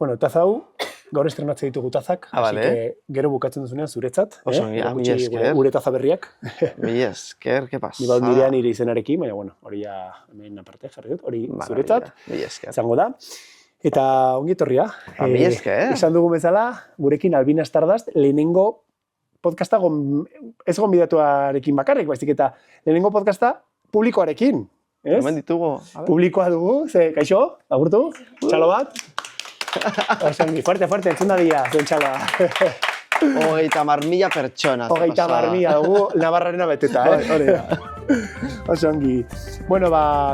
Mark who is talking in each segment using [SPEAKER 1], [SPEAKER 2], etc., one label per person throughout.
[SPEAKER 1] Bueno, taza hau, gaur estrenatzen ditugu tazak, así que gero bukatzen duzunean zuretzat.
[SPEAKER 2] Oso, mi esker.
[SPEAKER 1] Gure taza berriak.
[SPEAKER 2] Mi esker, ¿qué pasa?
[SPEAKER 1] Ni bau nirean nire izenarekin, baina, bueno, hori ja hemen aparte jarri dut, hori zuretzat.
[SPEAKER 2] Mi esker.
[SPEAKER 1] Zango da. Eta ongi etorria.
[SPEAKER 2] Mi esker.
[SPEAKER 1] Esan dugu bezala, gurekin Albina Stardust, lehenengo podcasta ez gonbidatuarekin bakarrik, baizik eta lehenengo podcasta publikoarekin.
[SPEAKER 2] Hemen ditugu.
[SPEAKER 1] Publikoa dugu, kaixo, agurtu, txalo bat. Osongi, fuerte, entzun dagia, zuen txaloa.
[SPEAKER 2] 30.000 pertsona.
[SPEAKER 1] 30.000 dugu, Navarrarena beteta, hori da. Osongi. Bueno,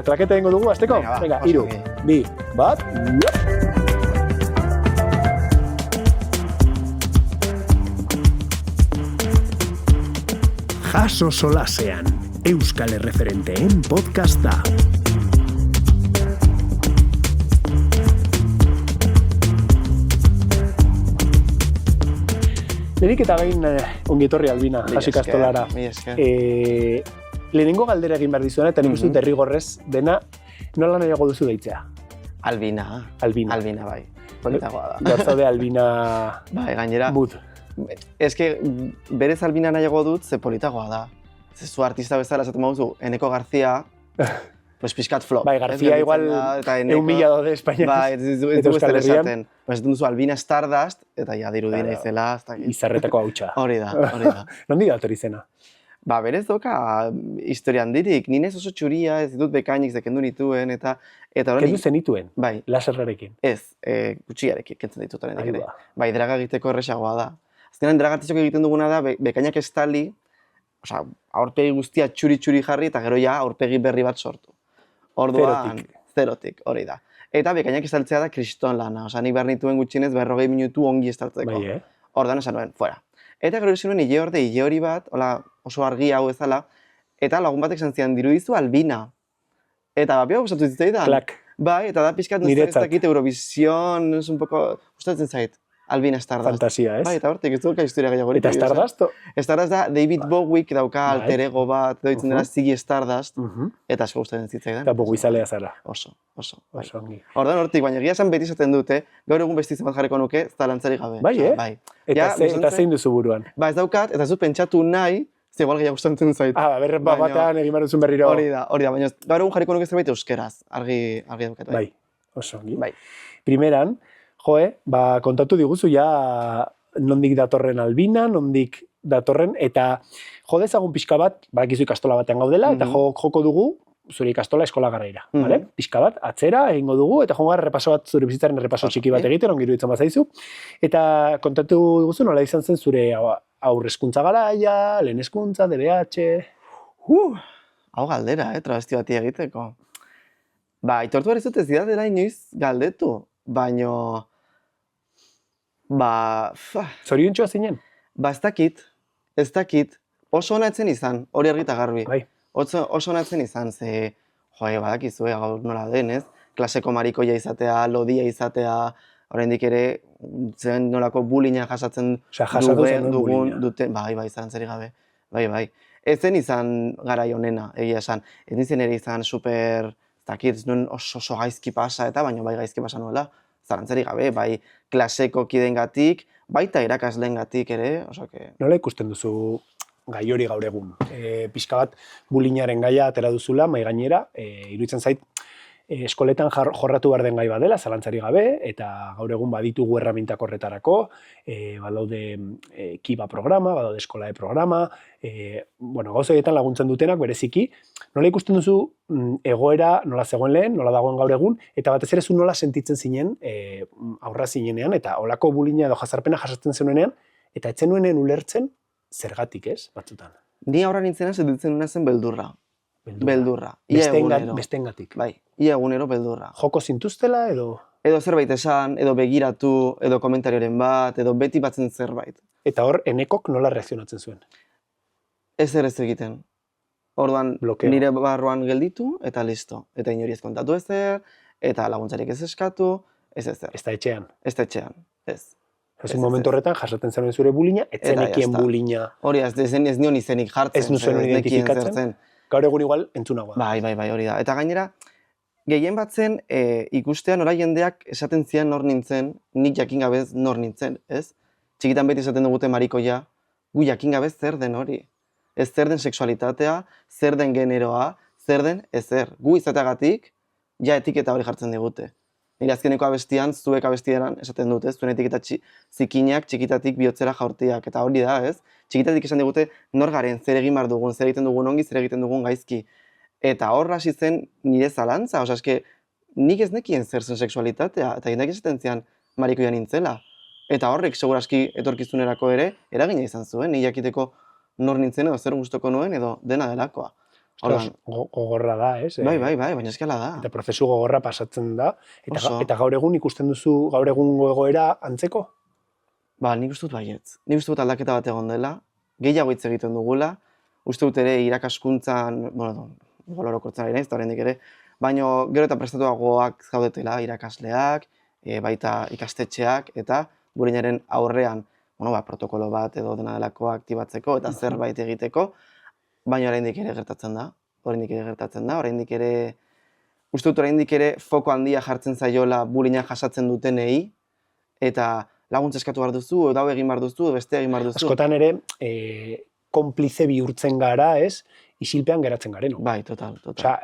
[SPEAKER 1] klaketa egingo dugu, azteko? Venga, 3, 2, 1. Jaso solasean, Euskal Erreferenteen podcasta. Lehenik eta behin ongietorri Albina, Jasi Kastolara. Lehenengo galdera egin behar dizuena, eta nik uste dut derrigorrez dena, nola nahiago duzu deitzea?
[SPEAKER 2] Albina, bai. Politagoa da.
[SPEAKER 1] Gaur zaude Albina
[SPEAKER 2] bai, gainera.
[SPEAKER 1] Mood.
[SPEAKER 2] Ez que berez Albina nahiago dut, ze politagoa da. Ze zu artista bezala esaten baduzu, Eneko Garzia, pues pixkat flop.
[SPEAKER 1] Bai, Garzia igual 1.000 daude Espainian.
[SPEAKER 2] Bai, ez du ez esaten. Pues esaten duzu Albina Stardust, eta ja dirudina izela.
[SPEAKER 1] Izarretako hautsa.
[SPEAKER 2] Hori da.
[SPEAKER 1] Nondi dator izena?
[SPEAKER 2] Ba, berez doka historia handirik. Ninez oso txuria, ez ditut bekainik zekendu nituen, eta
[SPEAKER 1] kendu zenituen?
[SPEAKER 2] Bai.
[SPEAKER 1] Laserrarekin?
[SPEAKER 2] Ez, gutxiarekin kentzen ditut oraindik ere. Bai, draga egiteko erresagoa da. Azkenan dragatizok egiten duguna da, bekainak estali, osea, aurpegi guztia txuri-txuri jarri, eta gero ja aurpegi berri bat sortu. Orduan, zerotik, hori da. Eta bekainak estaltzea da kriston lana, osea, nik behar nituen gutxienez 40 minutu ongi estaltzeko.
[SPEAKER 1] Bai,
[SPEAKER 2] Orduan esan nuen, fuera. Eta gero esan nuen ile hori bat, oso argi hau ezala, eta lagun batek esan zian dirudizu Albina. Eta bapia gustatu zitzaidan.
[SPEAKER 1] Klak.
[SPEAKER 2] Bai, eta da pixkat ez dakit Eurovisión, es un poco, gustatzen zait, Albina Stardust.
[SPEAKER 1] Fantasia, ez?
[SPEAKER 2] Bai, eta hortik ez duka historia gehiagorik.
[SPEAKER 1] Eta Stardust?
[SPEAKER 2] Stardust da David Bowiek dauka alter ego bat, doitzen dela Ziggy Stardust, eta asko gustatzen zitzaidan.
[SPEAKER 1] Eta Bowie-zalea zara.
[SPEAKER 2] Oso.
[SPEAKER 1] Ongi.
[SPEAKER 2] Ordan hortik, baina egia esan beti esaten dute, gaur egun bestizen bat jarriko nuke, zalantzarik gabe.
[SPEAKER 1] Bai, Bai. Eta zein duzu buruan?
[SPEAKER 2] Ba, ez daukat, eta zu pentsatu nahi, ze igual gehiago gustatzen zait.
[SPEAKER 1] Berren batean egin behar duzun berriro.
[SPEAKER 2] Hori da, baina gaur egun jarriko nuke zerbait euskeraz, argi daukat.
[SPEAKER 1] Bai, oso ongi.
[SPEAKER 2] Bai.
[SPEAKER 1] Primeran, kontatu diguzu ja nondik datorren Albina, nondik datorren, eta dezagun pixka bat, badakizu ikastola batean gaudela, eta joko dugu zure ikastola eskola garaira. Pixka bat, atzera egingo dugu, eta joan errepaso bat, zure bizitzaren errepaso txiki bat egiten, ongi iruditzen bazaizu. Eta kontatu diguzu nola izan zen zure aurrezkuntza garaia, lehen hezkuntza, DBH...
[SPEAKER 2] Hau galdera, travesti bati egiteko. Ba, aitortu behar izut ez dira inoiz galdetu, baino...
[SPEAKER 1] Zoriontxoa zinen?
[SPEAKER 2] Ba, ez dakit, oso ona etzen izan, hori argi eta garbi.
[SPEAKER 1] Bai.
[SPEAKER 2] Oso ona etzen izan, ze, badakizue, gaur nola den, ez? Klaseko marikoia izatea, lodia izatea, oraindik ere, zen nolako bullyinga jasatzen duten, bai, zarantzarik gabe, bai. Ez zen izan garai honena, egia esan. Ez nintzen ere izan super, ez dakit, nuen oso gaizki pasa eta, baina bai gaizki pasa nuela, zarantzarik gabe, bai klaseko kideengatik, baita irakasleengatik ere, osake...
[SPEAKER 1] Nola ikusten duzu gai hori gaur egun? Pixka bat bullyingaren gaia atera duzula, mai gainera, iruditzen zait, eskoletan jorratu behar den gai badela, zalantzari gabe, eta gaur egun baditugu erramintak horretarako, badaude kiba programa, badaude eskolae programa, gauza horietan laguntzen dutenak bereziki. Nola ikusten duzu egoera nola zegoen lehen, nola dagoen gaur egun, eta batez ere zu nola sentitzen zinen aurra zinenean, eta olako bullyinga edo jazarpena jasatzen zenuenean, eta etzen nuenen ulertzen zergatik, ez, batzutan.
[SPEAKER 2] Ni aurra nintzena sentitzen nuna zen beldurra. Beldurra.
[SPEAKER 1] Besteengatik.
[SPEAKER 2] Bai, ia egunero beldurra.
[SPEAKER 1] Joko zintuztela edo?
[SPEAKER 2] Edo zerbait esan, edo begiratu, edo komentarioren bat, edo beti batzen zerbait.
[SPEAKER 1] Eta hor, Enekok nola reakzionatzen zuen?
[SPEAKER 2] Ez egiten. Orduan, nire barruan gelditu, eta listo. Eta inori ez kontatu ezer, eta laguntzarik ez eskatu, ez ezer.
[SPEAKER 1] Ez da etxean?
[SPEAKER 2] Ez da etxean, ez.
[SPEAKER 1] Zin momentu horretan jasaten zenuen zure bullyinga, ez zenekien bullyinga.
[SPEAKER 2] Hori, ez nion izenik jartzen.
[SPEAKER 1] Ez nuen identifikatzen. Gaur egun igual entzunagoa.
[SPEAKER 2] Bai, hori da. Eta gainera, gehien batzen ikustean ora jendeak esaten zian nor nintzen, nik jakin gabez nor nintzen, ez? Txikitan beti esaten dugute marikoia, gu jakin gabez zer den hori. Ez zer den sexualitatea, zer den generoa, zer den ezer. Gu izateagatik, ja etiketa hori jartzen digute. Nire azkeneko abestian, zuek abestieran esaten dute, zuen etiketa zikinak txikitatik bihotzera jaurtiak, eta hori da, ez? Txikitatik esan digute nor garen, zer egin behar dugun, zer egiten dugun ongi, zer egiten dugun gaizki. Eta hor hasi zen nire zalantza, osea, eske nik ez nekien zer zen sexualitatea, eta jendeak esaten zian marikoia nintzela. Eta horrek seguraski etorkizunerako ere eragina izan zuen, ni jakiteko nor nintzen edo zer gustoko nuen edo dena delakoa.
[SPEAKER 1] Gogorra da, ez?
[SPEAKER 2] Bai, baina eskala da.
[SPEAKER 1] Eta prozesu gogorra pasatzen da. Eta gaur egun ikusten duzu gaur egungo egoera antzeko?
[SPEAKER 2] Ba, nik uste dut baietz. Nik uste dut aldaketa bat egon dela, gehiago hitz egiten dugula, uste dut ere irakaskuntzan, bueno, orokortzen ari naiz, eta oraindik ere, baina gero eta prestatuagoak zaudetela irakasleak, baita ikastetxeak, eta bulinaren aurrean, protokolo bat edo dena delako aktibatzeko eta zerbait egiteko, baina oraindik ere gertatzen da, oraindik ere, uste dut oraindik ere foko handia jartzen zaiola bulina jasatzen dutenei, eta laguntza eskatu behar duzu, edo hau egin behar duzu, beste egin behar duzu.
[SPEAKER 1] Askotan ere, konplize bihurtzen gara, ez? Isilpean geratzen garen.
[SPEAKER 2] Bai, total.
[SPEAKER 1] Osea,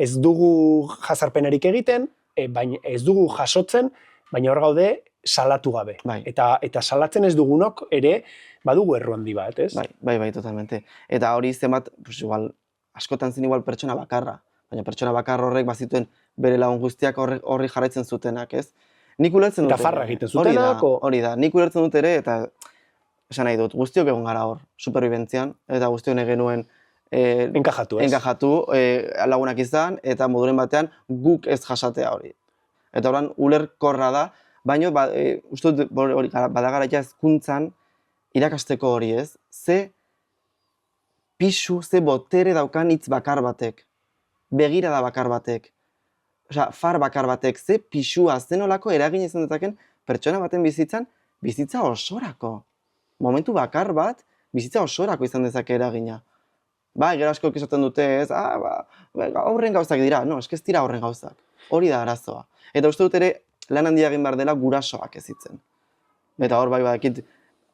[SPEAKER 1] ez dugu jazarpenarik egiten, baina ez dugu jasotzen, baina hor gaude salatu gabe.
[SPEAKER 2] Bai.
[SPEAKER 1] Eta salatzen ez dugunok ere badugu erru handi bat, ez?
[SPEAKER 2] Bai, totalmente. Eta hori zenbat, igual, askotan zen igual pertsona bakarra, baina pertsona bakar horrek bazituen bere lagun guztiak horri jarraitzen zutenak, ez? Nik ulertzen dut.
[SPEAKER 1] Eta farra egiten zutenak.
[SPEAKER 2] Hori da, nik ulertzen dut ere, eta esan nahi dut, guztiok egon gara hor, superviventzian, eta guztiok genuen
[SPEAKER 1] enkajatu, ez?
[SPEAKER 2] Lagunak izan, eta moduren batean guk ez jasatea hori. Eta horan ulerkorra da, baina uste dut badagaraia hezkuntzan irakasteko hori, ez? Ze pisu, ze botere daukan hitz bakar batek, begirada bakar batek, osea, far bakar batek, ze pisua, ze nolako eragin izan detaken pertsona baten bizitzan, bizitza osorako. Momentu bakar bat, bizitza osorako izan dezake eragina. Bai, gero askok esaten dute, ez, horren gauzak dira, no, ez dira horren gauzak. Hori da arazoa. Eta uste dut ere, lan handia egin behar dela gurasoak ezitzen. Eta hor, bai, badakit,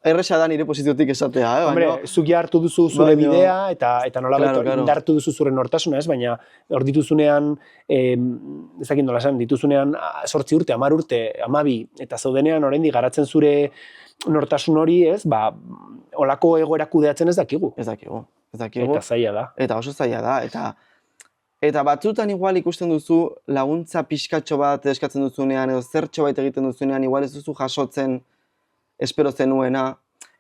[SPEAKER 2] erresa da nire posiziotik esatea,
[SPEAKER 1] Hombre, zuk ja hartu duzu zure bidea, eta nola indartu duzu zure nortasuna, ez? Baina hor dituzunean, ezakin nola esan, dituzunean 8 urte, 10 urte, 12, eta zaudenean oraindik garatzen zure nortasun hori, ez? Olako egoera kudeatzen ez dakigu.
[SPEAKER 2] Ez dakigu.
[SPEAKER 1] Eta zaila da.
[SPEAKER 2] Eta oso zaila da, eta batzutan igual ikusten duzu laguntza pixkatxo bat eskatzen duzunean, edo zertxo bait egiten duzunean, igual ez duzu jasotzen espero zenuena,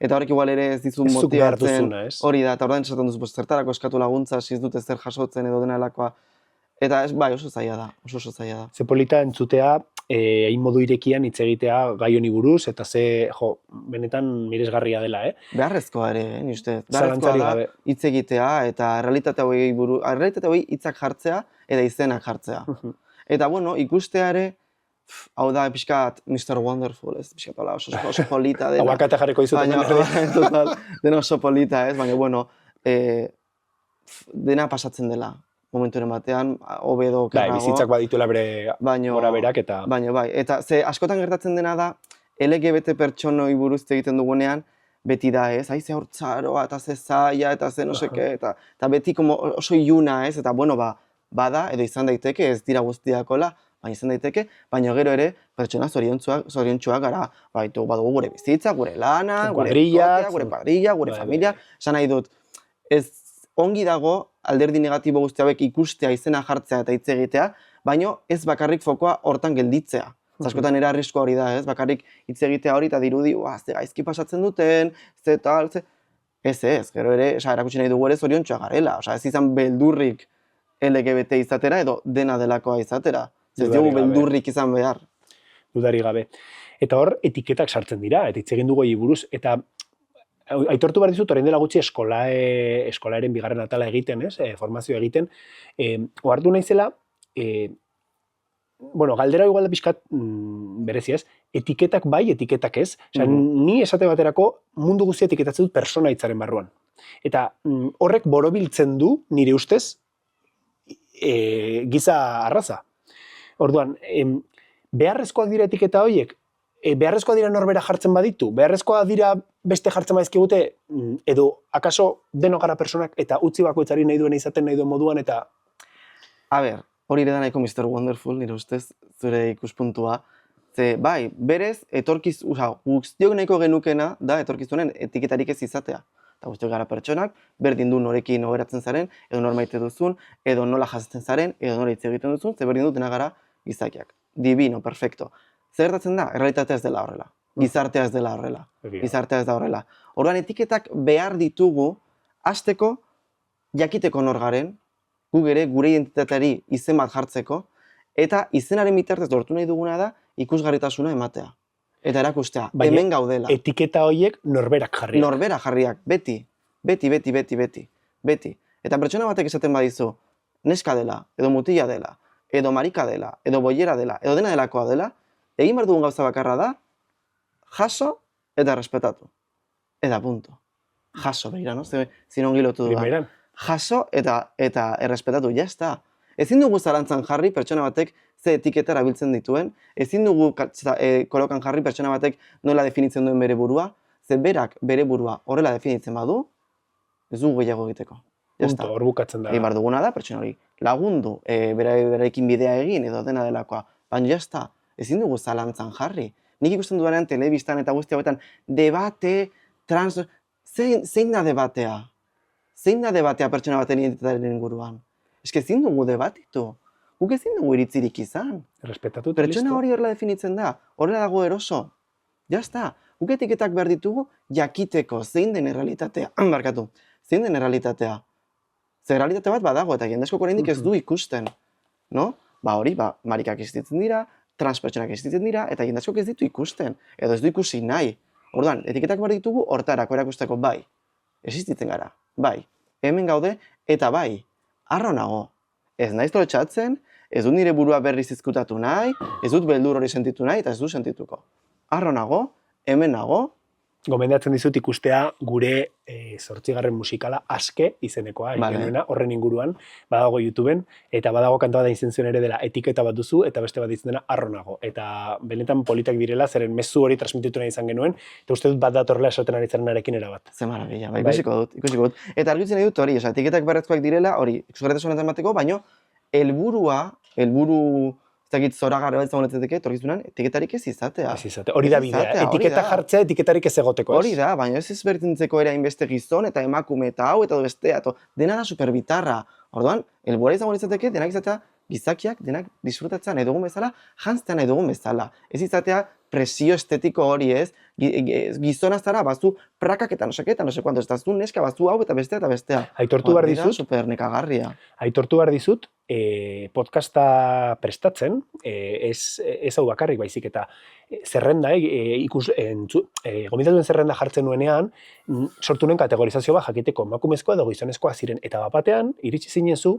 [SPEAKER 2] eta horrek igual ere ez dizun motibatzen. Hori da, eta ordain esaten duzu, zertarako eskatu laguntza, ez dute zer jasotzen edo dena elakoa. Eta bai, oso zaila da, oso zaila da.
[SPEAKER 1] Ze polita entzutea, egin modu irekian hitz egitea gai honi buruz, eta benetan miresgarria dela,
[SPEAKER 2] Beharrezkoa ere, ni uste. Beharrezkoa da hitz egitea, eta realitate hori hitzak jartzea, eta izenak jartzea. Eta, bueno, ikustea ere, hau da, pixkat Mr. Wonderful, ez, pixkat oso polita dela.
[SPEAKER 1] Aguakate jarriko dizuten.
[SPEAKER 2] Total, dena oso polita, ez, baina, bueno, dena pasatzen dela. Momenturen batean, hobedo, kerrago.
[SPEAKER 1] Bizitzak badituela bere gora berak eta...
[SPEAKER 2] Baina, bai, eta ze askotan gertatzen dena da, LGBT pertsonoi buruz egiten dugunean, beti da, ez, ze haurtzaroa, eta ze zaila, eta ze no seke, eta beti oso iluna, ez, eta, bueno, bada, edo izan daiteke, ez dira guztiakola, baina izan daiteke, baina gero ere, pertsona zoriontsuak gara, badugu gure bizitza, gure lana, gure kuadrilla, gure familia, esan nahi dut, ez ongi dago, alderdi negatibo guzti hauek ikustea, izena jartzea eta hitz egitea, baina ez bakarrik fokoa hortan gelditzea. Askotan era arriskua hori da, ez? Bakarrik hitz egitea hori eta dirudi, ze gaizki pasatzen duten, ze tal, ze... Ez, gero ere, erakutsi nahi dugu ere zoriontsuak garela. Ez izan beldurrik LGBT izatera edo dena delakoa izatera. Ez dugu beldurrik izan behar.
[SPEAKER 1] Dudari gabe. Eta hor, etiketak sartzen dira, eta hitz egin dugu buruz, eta aitortu behar dizut, orain dela gutxi eskolaren bigarren atala egiten, formazioa egiten, ohartu naizela, galdera igual da pixkat berezi ez, etiketak bai, etiketak ez, ni esate baterako mundu guztia etiketatzen dut persona hitzaren barruan. Eta horrek borobiltzen du, nire ustez, giza arraza. Orduan, beharrezkoak dira etiketa horiek, beharrezkoak dira norbera jartzen baditu, beharrezkoak dira beste jartzen badizkigute, edo akaso denok gara personak eta utzi bakoitzari nahi duen izaten nahi duen moduan eta...
[SPEAKER 2] A ber, hori ere da nahiko Mr. Wonderful, nire ustez, zure ikuspuntua. Ze, bai, berez, guztiok nahiko genukena da etorkizunen etiketarik ez izatea. Eta guztiok gara pertsonak, berdin du norekin oheratzen zaren, edo nor maite duzun, edo nola jasaten zaren, edo nola hitz egiten duzun, ze berdin du dena gara gizakiak. Divino, perfecto. Zer gertatzen da? Errealitatea ez dela horrela. Gizartea ez dela horrela. Gizartea ez da horrela. Orduan etiketak behar ditugu, hasteko, jakiteko nor garen, gure identitateari izen bat jartzeko, eta izenaren bitartez lortu nahi duguna da ikusgarritasuna ematea. Eta erakustea, hemen gaudela.
[SPEAKER 1] Etiketa horiek norberak jarriak.
[SPEAKER 2] Norberak jarriak, beti. Beti. Eta pertsona batek esaten badizu, neska dela, edo mutila dela, edo marika dela, edo boiera dela, edo dena delakoa dela, egin behar dugun gauza bakarra da, jaso eta respetatu. Eta punto. Jaso, begira, no? Zinon gilotu dugu. Jaso eta errespetatu, jazta. Ezin dugu zalantzan jarri pertsona batek ze etiketa erabiltzen dituen, ezin dugu kolokan jarri pertsona batek nola definitzen duen bere burua, ze berak bere burua horrela definitzen badu, ez dugu gehiago egiteko.
[SPEAKER 1] Punto, hor bukatzen da.
[SPEAKER 2] Egin behar duguna da, pertsona hori lagundu, berarekin bidea egin edo dena delakoa, baina jazta, ezin dugu zalantzan jarri. Nik ikusten dudanean telebistan eta guzti hauetan debate, zein da debatea? Zein da debatea pertsona baten identitatearen inguruan? Eske ezin dugu debatitu. Guk ezin dugu iritzirik izan.
[SPEAKER 1] Respetatu eta
[SPEAKER 2] pertsona hori horrela definitzen da, horrela dago eroso. Jazta, guk etiketak behar ditugu jakiteko zein den errealitatea. Barkatu, zein den errealitatea. Zer realitate bat badago eta jendezko oraindik ez du ikusten. No? Hori, marikak existitzen dira, transpertsonak existitzen dira, eta jendezko ez ditu ikusten. Edo ez du ikusi nahi. Orduan, etiketak behar ditugu hortarako erakusteko bai. Existitzen gara, bai. Hemen gaude, eta bai. Arro nago. Ez naiz tolotxatzen, ez dut nire burua berriz izkutatu nahi, ez dut beldur hori sentitu nahi, eta ez dut sentituko. Arro nago, hemen nago.
[SPEAKER 1] Gomendatzen dizut ikustea gure 8. musikala Aske izenekoa, genuena, horren inguruan, badago YouTubeen, eta badago kantua da izen zuen ere dela etiketa bat duzu, eta beste bat izen dena Arro nago. Eta benetan politak direla, zeren mezu hori transmititu nahi izan genuen, eta uste dut bat datorrela esaten ari zarenarekin erabat.
[SPEAKER 2] Ze marabila, ikusiko dut. Eta argitzen nahi dut hori, etiketak beharrezkoak direla, hori, ikusgarritasun emateko, baino, helburu ez dakit zoragarri bat zagoneteteke, etorkizunan, etiketarik ez izatea.
[SPEAKER 1] Hori da bidea, etiketa jartzea, etiketarik ez egoteko.
[SPEAKER 2] Hori da, baina ez ezberdintzeko ere hainbeste gizon, eta emakume, eta hau, eta bestea, dena da superbitarra. Orduan, helburua izango litzateke, denak izatea gizakiak, denak disfrutatzen nahi dugun bezala, jantztean nahi dugun bezala. Ez izatea presio estetiko hori ez, gizona zara, bazu prakak eta no sé cuantos, eta zu neska, bazu hau eta bestea.
[SPEAKER 1] Aitortu behar dizut,
[SPEAKER 2] super nekagarria.
[SPEAKER 1] Aitortu behar dizut, podcasta prestatzen, ez hau bakarrik baizik eta zerrenda, gomitatuen zerrenda jartzen nuenean, sortu nuen kategorizazio bat jakiteko emakumezkoa edo gizonezkoa ziren, eta bapatean, iritsi zinen zu,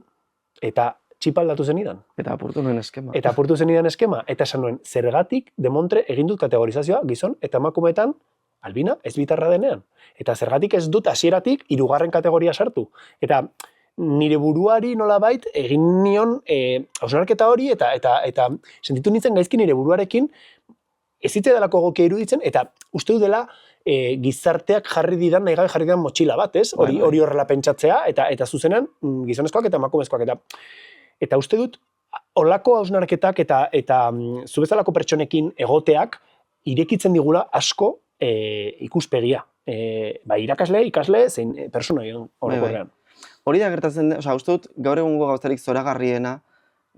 [SPEAKER 1] eta txipa aldatu zenidan.
[SPEAKER 2] Eta apurtu nuen eskema.
[SPEAKER 1] Eta esan nuen, zergatik demontre egin dut kategorizazioa gizon eta emakumeetan albina ez bitarra denean. Eta zergatik ez dut hasieratik 3. kategoria sartu. Eta nire buruari nolabait egin nion hausnarketa hori eta sentitu nintzen gaizki nire buruarekin ez zitzaidalako egokia iruditzen eta uste dut dela gizarteak nahi gabe jarri didan motxila bat, ez? Hori horrela pentsatzea eta zuzenean gizonezkoak eta emakumezkoak eta uste dut holako hausnarketak eta zu bezalako pertsonekin egoteak irekitzen digula asko ikuspegia. Irakasle, ikasle, zein persona orokorrean.
[SPEAKER 2] Hori da gertatzen, uste dut gaur egungo gauzarik zoragarriena,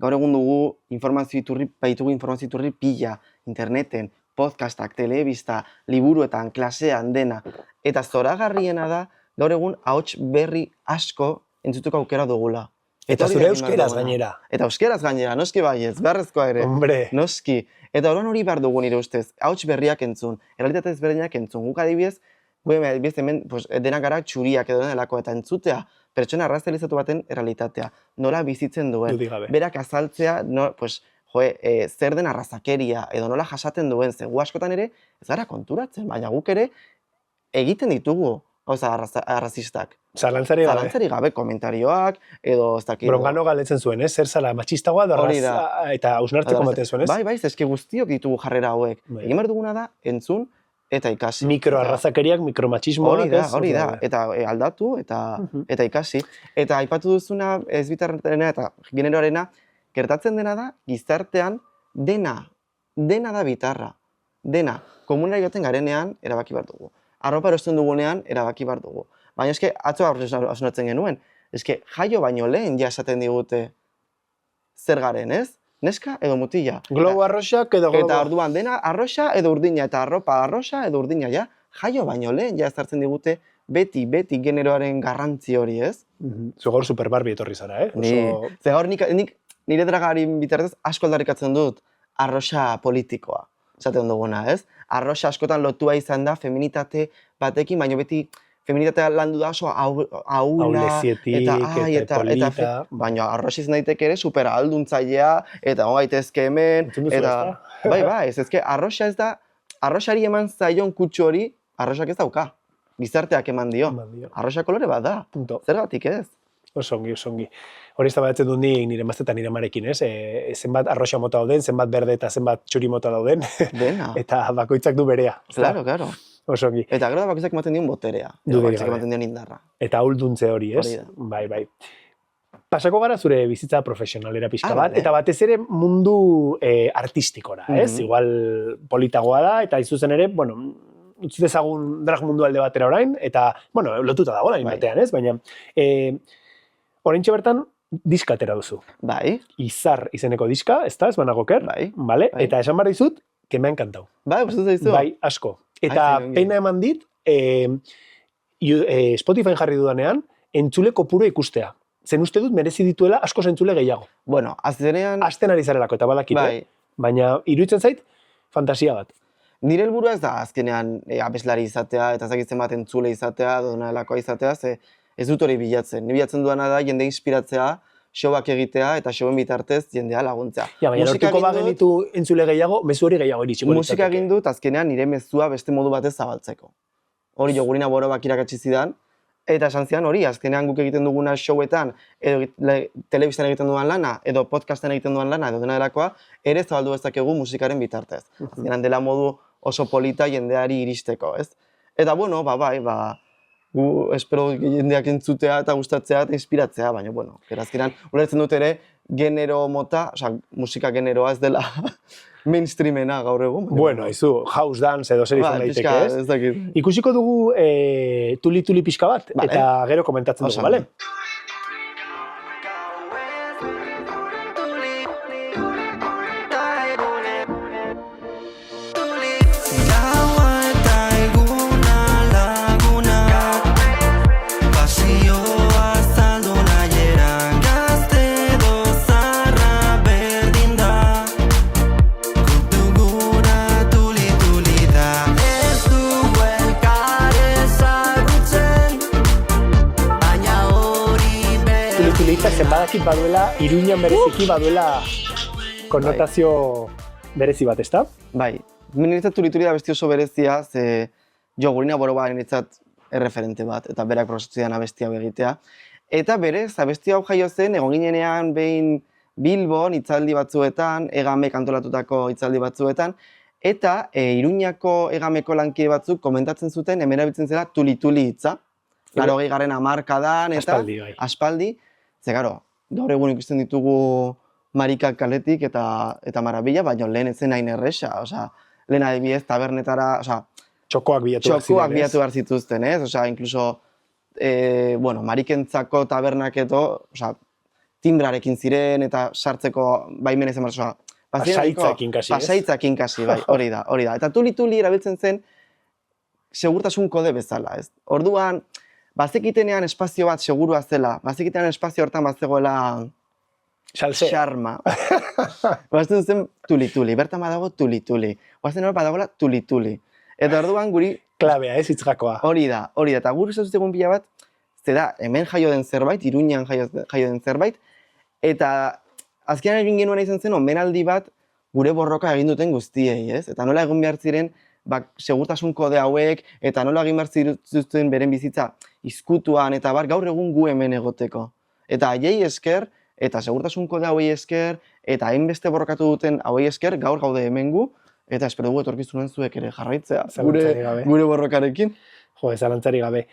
[SPEAKER 2] gaur egun dugu baitugu informazio iturri pila, interneten, podcastak, telebista, liburuetan, klasean, dena. Eta zoragarriena da, gaur egun ahots berri asko entzutuko aukera dugula.
[SPEAKER 1] Eta zure euskeraz gainera.
[SPEAKER 2] Eta euskeraz gainera, noski baiez, beharrezkoa ere.
[SPEAKER 1] Hombre.
[SPEAKER 2] Noski. Eta horan hori behar dugu nire ustez, ahots berriak entzun, errealitate ezberdinak entzun. Guk adibidez, hemen denak gara txuriak edo denelako eta entzutea, pertsona arraztelizatu baten errealitatea. Nola bizitzen duen. Berak azaltzea, zer den arrazakeria, edo nola jasaten duen, gu askotan ere, ez gara konturatzen, baina guk ere egiten ditugu gauza arrazistak. Zalantzarik gabe komentarioak, edo ez dakit...
[SPEAKER 1] Brongano galetzen zuen, zer zala, matxistagoa eta hausnartzeko maten zuen, ez?
[SPEAKER 2] Bai, eske guztiok ditugu jarrera hauek. Egin behar duguna da, entzun eta ikasi.
[SPEAKER 1] Mikroarrazakeriak, mikromatxismoak, ez?
[SPEAKER 2] Hori da, eta aldatu eta ikasi. Eta aipatu duzuna, ez bitarrena eta generoarena, gertatzen dena da, gizartean dena da bitarra. Dena, komunera joaten garenean, erabaki behar dugu. Arropa erosten dugunean, erabaki behar dugu. Baina eske, atzo hausunatzen genuen, eske, jaio baino lehen ja esaten digute zer garen, ez? Neska edo mutila.
[SPEAKER 1] Globo arroxak edo globo...
[SPEAKER 2] Eta orduan dena arroxa edo urdina, eta arropa arroxa edo urdina, ja? Jaio baino lehen ja ezartzen digute beti generoaren garrantzi hori, ez?
[SPEAKER 1] Zugor Super Barbie etorri zara,
[SPEAKER 2] Ze gaur nik nire dragarin bitartez asko aldarrikatzen dut arroxa politikoa, esaten duguna, ez? Arroxa askotan lotua izan da feminitate batekin, baina beti feminitatea landu da oso
[SPEAKER 1] aulezietik eta polita.
[SPEAKER 2] Baina arroxa izan daiteke ere supera alduntzailea, eta gaitezke hemen, eta... Bai, ez arroxa ez da, arroxari eman zaion kutsu hori, arroxak ez dauka. Gizarteak eman dio. Arroxa kolore bat da. Zergatik ez?
[SPEAKER 1] Osongi. Hori ez da batzen dut nire mazte eta nire marekin, ez? Zenbat arroxa mota dauden, zenbat berde eta zenbat txuri mota dauden.
[SPEAKER 2] Dena.
[SPEAKER 1] Eta bakoitzak du berea.
[SPEAKER 2] Claro.
[SPEAKER 1] Osongi.
[SPEAKER 2] Eta gero bakoitzak ematen dion boterea. Bakoitzak ematen dion indarra.
[SPEAKER 1] Eta ahulduntze hori, ez? Bai. Pasako gara zure bizitza profesionalera pixka bat, eta batez ere mundu artistikora, ez? Igual politagoa da, eta izuzen ere, bueno, utzi dezagun drag mundu alde batera orain, eta, bueno, lotuta dago lain batean, ez? Baina, oraintxe bertan, diska atera duzu.
[SPEAKER 2] Bai.
[SPEAKER 1] Izar izeneko diska, ez da, ez banago ker?
[SPEAKER 2] Bai.
[SPEAKER 1] Eta esan behar dizut, que me ha encantado.
[SPEAKER 2] Bai, zaizu.
[SPEAKER 1] Bai, asko. Eta pena eman dit, Spotify jarri dudanean, entzule kopuru ikustea. Zen uste dut merezi dituela asko entzule gehiago.
[SPEAKER 2] Bueno, azkenean...
[SPEAKER 1] Azten ari zarelako, eta badakite. Baina, iruditzen zait, fantasia bat.
[SPEAKER 2] Nire helburua ez da azkenean abeslari izatea, eta zakitzen bat entzule izatea, donalakoa izatea, ze ez dut hori bilatzen. Ni bilatzen duana da jende inspiratzea, showak egitea eta showen bitartez jendea laguntzea.
[SPEAKER 1] Ja, baina lortuko bagenitu entzule gehiago, mezu hori gehiago iritsiko litzateke.
[SPEAKER 2] Musika egin dut azkenean nire mezua beste modu batez zabaltzeko. Hori Jogurina Borobak irakatsi zidan, eta esan zidan hori, azkenean guk egiten duguna showetan, edo telebistan egiten duan lana, edo podcasten egiten duan lana, edo dena delakoa, ere zabaldu dezakegu musikaren bitartez. Azkenean dela modu oso polita jendeari iristeko, ez? Eta bueno, gu espero jendeak entzutea eta gustatzea eta inspiratzea, baina, bueno, azkenean, ulertzen dut ere, genero mota, musika generoa ez dela mainstreamena gaur egun.
[SPEAKER 1] Bueno, izu, house dance edo zer izan daiteke, ez? Ikusiko dugu tuli pixka bat, eta gero komentatzen dugu, bale? Zenbadakit baduela, Iruñan bereziki baduela konnotazio berezi bat, ezta? Bai,
[SPEAKER 2] niretzat tuli-tuli da besti oso berezia, ze Jogurina Borobak niretzat erreferente bat, eta berak proposatzidan abesti hau egitea. Eta berez, abesti hau jaio zen, egon ginenean behin Bilbon hitzaldi batzuetan, Egamek antolatutako hitzaldi batzuetan, eta Iruñako Egameko lankide batzuk komentatzen zuten, hemen erabiltzen zela tuli-tuli hitza. 80. hamarkadan, eta aspaldi. Ze, garo, gaur egun ikusten ditugu marikak kaletik eta marabila, baina lehen ez zen hain erresa. Osa, lehen adibidez tabernetara, osa...
[SPEAKER 1] Txokoak
[SPEAKER 2] bilatu behar zituzten, ez? Osa, inkluso, bueno, marikentzako tabernak edo, osa, timbrarekin ziren eta sartzeko baimen ezen bat, osa...
[SPEAKER 1] Pasaitzakin kasi, ez?
[SPEAKER 2] Pasaitzakin kasi, bai, hori da. Eta tuli-tuli erabiltzen zen segurtasun kode bezala, ez? Orduan, bazekitenean espazio bat segurua zela, bazekitenean espazio hortan bazegoela xarma. Bazten zen tuli-tuli, bertan badago tuli-tuli. Bazten hor badagoela tuli-tuli. Eta orduan guri...
[SPEAKER 1] Klabea, ez hitzgakoa.
[SPEAKER 2] Hori da. Eta guri zauzegun pila bat, ze da, hemen jaio den zerbait, Iruñan jaio den zerbait, eta azkenean egin genuen izan zen, omenaldi bat gure borroka egin duten guztiei, ez? Eta nola egon behar ziren segurtasun kode hauek, eta nola egin behar zituzten beren bizitza izkutuan, eta gaur egun gu hemen egoteko. Eta haiei esker, eta segurtasun kode hauei esker, eta hainbeste borrokatu duten hauei esker, gaur gaude hemen gu, eta espero dugu etorkizunen zuek ere jarraitzea, gure borrokarekin.
[SPEAKER 1] Jo, zalantzari gabe.